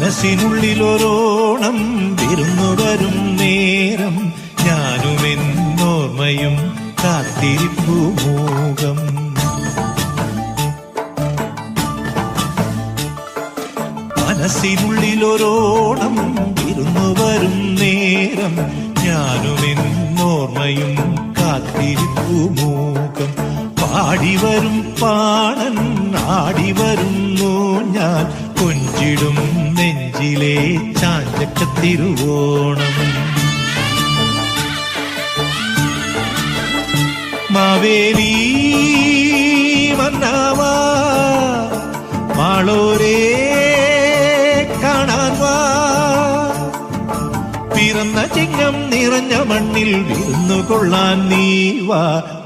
മനസ്സിനുള്ളിലൊരോണം വിരുന്നു വരും നേരം ഞാനുമെന്നോർമ്മയും കാത്തിരിപ്പു മൂകം. മനസ്സിനുള്ളിലൊരോണം വിരുന്നു വരും നേരം ഞാനുമെന്നോർമ്മയും കാത്തിരിപ്പു മൂകം. പാടിവരും പാണൻ ആടിവരുന്നു ഞാൻ കൊഞ്ചിടും നെഞ്ചിലെ ചാഞ്ചക്കത്തിരുവോണം. മാവേലി മന്നാവാ മാളോരേ കാണാൻ വാ, പിറന്ന ചിങ്ങം നിറഞ്ഞ മണ്ണിൽ വിരുന്നു കൊള്ളാൻ നീ വാ,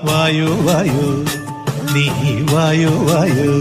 വായോ വായോ നീ വായോ വായോ.